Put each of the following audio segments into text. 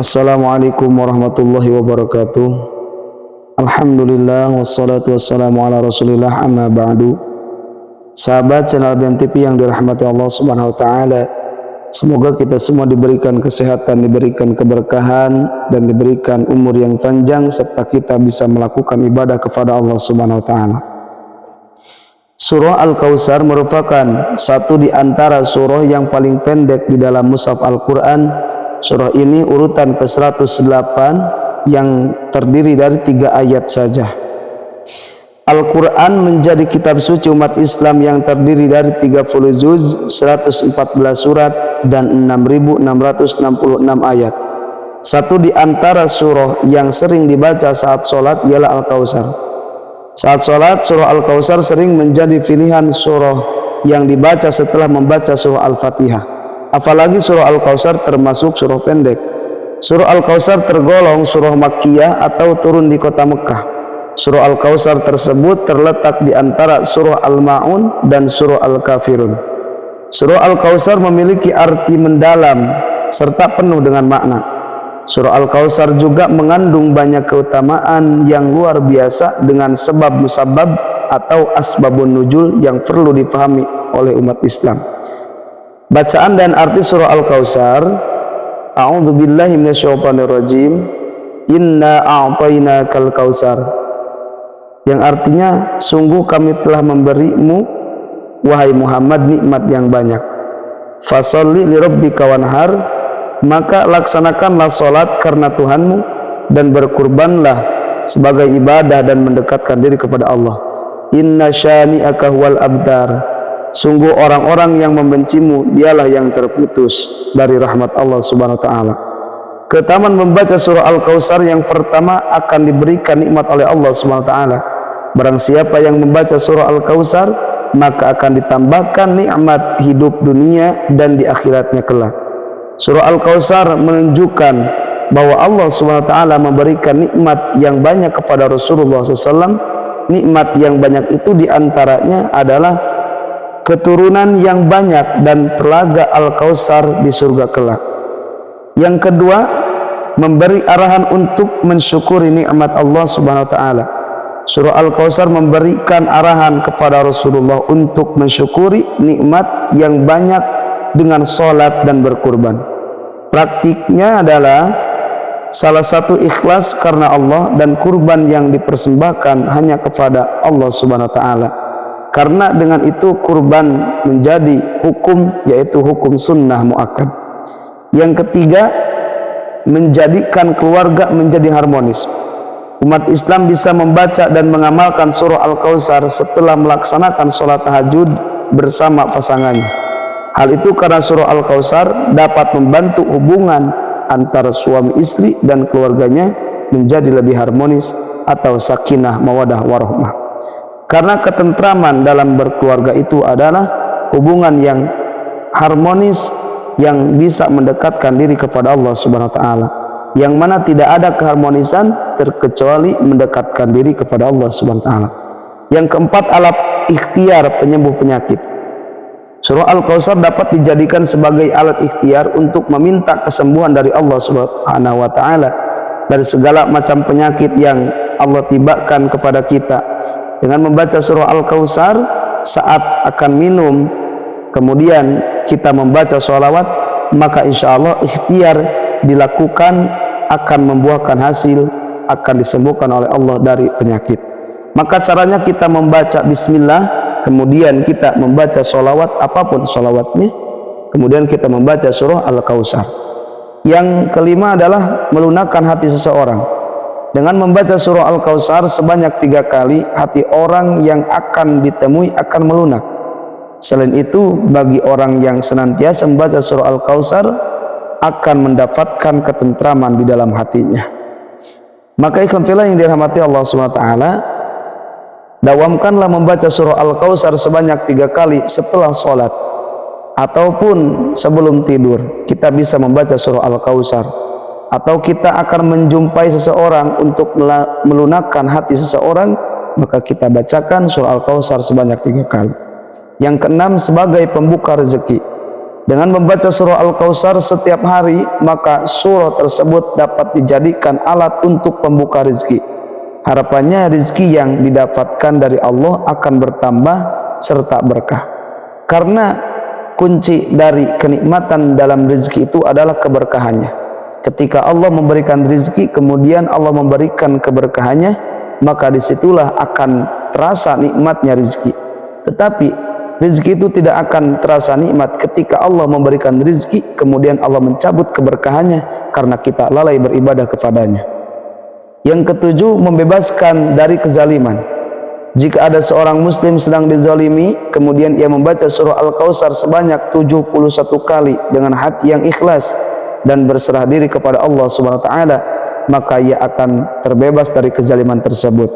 Assalamualaikum warahmatullahi wabarakatuh. Alhamdulillah wassalatu wassalamu ala rasulillah amma ba'du. Sahabat channel BNTV yang dirahmati Allah subhanahu wa ta'ala, semoga kita semua diberikan kesehatan, diberikan keberkahan, dan diberikan umur yang panjang, serta kita bisa melakukan ibadah kepada Allah subhanahu wa ta'ala. Surah Al-Kautsar merupakan satu di antara surah yang paling pendek di dalam mushaf Al-Quran. Surah ini urutan ke-108 yang terdiri dari 3 ayat saja. Al-Quran menjadi kitab suci umat Islam yang terdiri dari 30 juz, 114 surat, dan 6.666 ayat. Satu di antara surah yang sering dibaca saat sholat ialah Al-Kautsar. Saat sholat, surah Al-Kautsar sering menjadi pilihan surah yang dibaca setelah membaca surah Al-Fatihah. Apalagi surah Al-Kautsar termasuk surah pendek. Surah Al-Kautsar tergolong surah Makkiyah atau turun di kota Mekah. Surah Al-Kautsar tersebut terletak di antara surah Al-Ma'un dan surah Al-Kafirun. Surah Al-Kautsar memiliki arti mendalam serta penuh dengan makna. Surah Al-Kautsar juga mengandung banyak keutamaan yang luar biasa dengan sebab musabab atau asbabun nuzul yang perlu dipahami oleh umat Islam. Bacaan dan arti surah Al-Kautsar. A'udzubillahi minasyaitonirrajim. Inna a'tainakal kautsar. Yang artinya, sungguh kami telah memberimu wahai Muhammad nikmat yang banyak. Fasholli lirabbika wanhar, maka laksanakanlah salat karena Tuhanmu dan berkurbanlah sebagai ibadah dan mendekatkan diri kepada Allah. Inna syani'aka huwal abtar. Sungguh orang-orang yang membencimu dialah yang terputus dari rahmat Allah subhanahu wa ta'ala. Keutamaan membaca surah Al-Kautsar, yang pertama akan diberikan nikmat oleh Allah subhanahu wa ta'ala. Barang siapa yang membaca surah Al-Kautsar, maka akan ditambahkan nikmat hidup dunia dan di akhiratnya kelak. Surah Al-Kautsar menunjukkan bahwa Allah subhanahu wa ta'ala memberikan nikmat yang banyak kepada Rasulullah SAW. Nikmat yang banyak itu diantaranya adalah keturunan yang banyak dan telaga Al-Kautsar di surga kelak. Yang kedua, memberi arahan untuk mensyukuri nikmat Allah subhanahu wa ta'ala. Surah Al-Kautsar memberikan arahan kepada Rasulullah untuk mensyukuri nikmat yang banyak dengan sholat dan berkurban. Praktiknya adalah salah satu ikhlas karena Allah dan kurban yang dipersembahkan hanya kepada Allah subhanahu wa ta'ala. Karena dengan itu kurban menjadi hukum, yaitu hukum sunnah muakkad. Yang ketiga, menjadikan keluarga menjadi harmonis. Umat Islam bisa membaca dan mengamalkan surah Al-Kautsar setelah melaksanakan sholat tahajud bersama pasangannya. Hal itu karena surah Al-Kautsar dapat membantu hubungan antara suami istri dan keluarganya menjadi lebih harmonis atau sakinah mawadah warahmah. Karena ketentraman dalam berkeluarga itu adalah hubungan yang harmonis yang bisa mendekatkan diri kepada Allah subhanahu wa ta'ala, yang mana tidak ada keharmonisan terkecuali mendekatkan diri kepada Allah subhanahu wa ta'ala. Yang keempat, alat ikhtiar penyembuh penyakit. Surah Al-Kautsar dapat dijadikan sebagai alat ikhtiar untuk meminta kesembuhan dari Allah subhanahu wa ta'ala dari segala macam penyakit yang Allah tibakan kepada kita. Dengan membaca surah Al-Kautsar saat akan minum, kemudian kita membaca sholawat, maka insya Allah ikhtiar dilakukan akan membuahkan hasil, akan disembuhkan oleh Allah dari penyakit. Maka caranya kita membaca bismillah, kemudian kita membaca sholawat, apapun sholawatnya, kemudian kita membaca surah Al-Kautsar. Yang kelima adalah melunakkan hati seseorang. Dengan membaca surah Al-Kautsar sebanyak 3 kali, hati orang yang akan ditemui akan melunak. Selain itu, bagi orang yang senantiasa membaca surah Al-Kautsar akan mendapatkan ketentraman di dalam hatinya. Maka ikhwan fillah yang dirahmati Allah SWT, dawamkanlah membaca surah Al-Kautsar sebanyak 3 kali setelah sholat ataupun sebelum tidur. Kita bisa membaca surah Al-Kautsar, atau kita akan menjumpai seseorang untuk melunakkan hati seseorang, maka kita bacakan surah Al-Kautsar sebanyak 3 kali. Yang keenam, sebagai pembuka rezeki. Dengan membaca surah Al-Kautsar setiap hari, maka surah tersebut dapat dijadikan alat untuk pembuka rizki. Harapannya rizki yang didapatkan dari Allah akan bertambah serta berkah. Karena kunci dari kenikmatan dalam rizki itu adalah keberkahannya. Ketika Allah memberikan rizki, kemudian Allah memberikan keberkahannya, maka disitulah akan terasa nikmatnya rizki. Tetapi rizki itu tidak akan terasa nikmat ketika Allah memberikan rizki kemudian Allah mencabut keberkahannya karena kita lalai beribadah kepadanya. Yang ketujuh, membebaskan dari kezaliman. Jika ada seorang muslim sedang dizalimi, kemudian ia membaca surah Al-Kautsar sebanyak 71 kali dengan hati yang ikhlas dan berserah diri kepada Allah Subhanahu wa taala, maka ia akan terbebas dari kezaliman tersebut.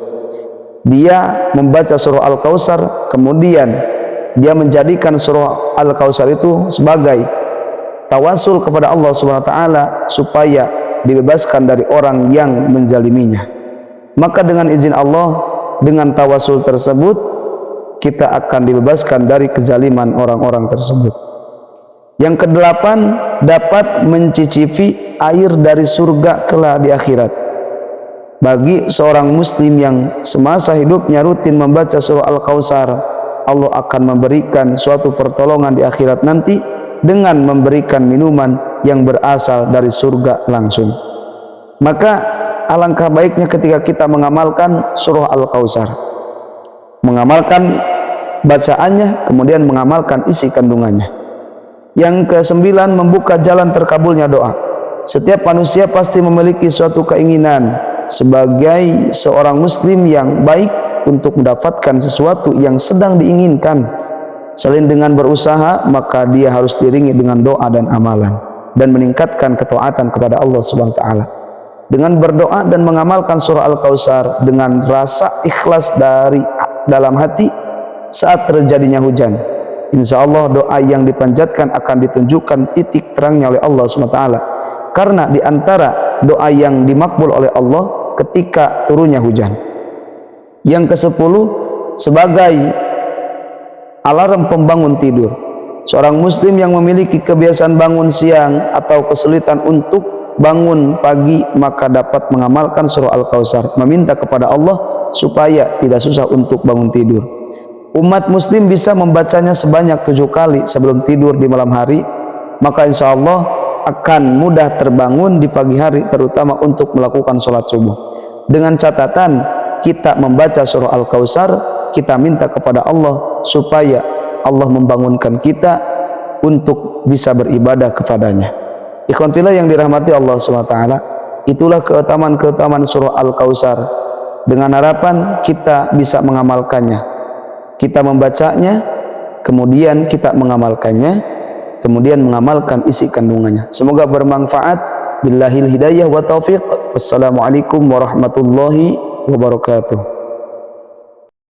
Dia membaca surah Al-Kautsar, kemudian dia menjadikan surah Al-Kautsar itu sebagai tawasul kepada Allah Subhanahu wa taala supaya dibebaskan dari orang yang menzaliminya. Maka dengan izin Allah, dengan tawasul tersebut kita akan dibebaskan dari kezaliman orang-orang tersebut. Yang kedelapan, dapat mencicipi air dari surga kelak di akhirat. Bagi seorang muslim yang semasa hidupnya rutin membaca surah Al-Kautsar, Allah akan memberikan suatu pertolongan di akhirat nanti dengan memberikan minuman yang berasal dari surga langsung. Maka alangkah baiknya ketika kita mengamalkan surah Al-Kautsar, mengamalkan bacaannya, kemudian mengamalkan isi kandungannya. Yang kesembilan, membuka jalan terkabulnya doa. Setiap manusia pasti memiliki suatu keinginan sebagai seorang muslim yang baik untuk mendapatkan sesuatu yang sedang diinginkan. Selain dengan berusaha, maka dia harus diiringi dengan doa dan amalan dan meningkatkan ketaatan kepada Allah Subhanahu wa taala. Dengan berdoa dan mengamalkan surah Al-Kautsar dengan rasa ikhlas dari dalam hati saat terjadinya hujan, insya Allah doa yang dipanjatkan akan ditunjukkan titik terangnya oleh Allah Subhanahu wa taala. Karena di antara doa yang dimakbul oleh Allah ketika turunnya hujan. Yang ke-10, sebagai alarm pembangun tidur. Seorang muslim yang memiliki kebiasaan bangun siang atau kesulitan untuk bangun pagi, maka dapat mengamalkan surah Al-Kautsar, meminta kepada Allah supaya tidak susah untuk bangun tidur. Umat muslim bisa membacanya sebanyak 7 kali sebelum tidur di malam hari, maka insya Allah akan mudah terbangun di pagi hari, terutama untuk melakukan sholat subuh. Dengan catatan, kita membaca surah Al-Kautsar, kita minta kepada Allah supaya Allah membangunkan kita untuk bisa beribadah kepadanya. Ikhwan fillah yang dirahmati Allah SWT, itulah keutamaan-keutamaan surah Al-Kautsar. Dengan harapan kita bisa mengamalkannya, kita membacanya, kemudian kita mengamalkannya, kemudian mengamalkan isi kandungannya. Semoga bermanfaat. Billahil hidayah wa taufiq. Wassalamualaikum warahmatullahi wabarakatuh.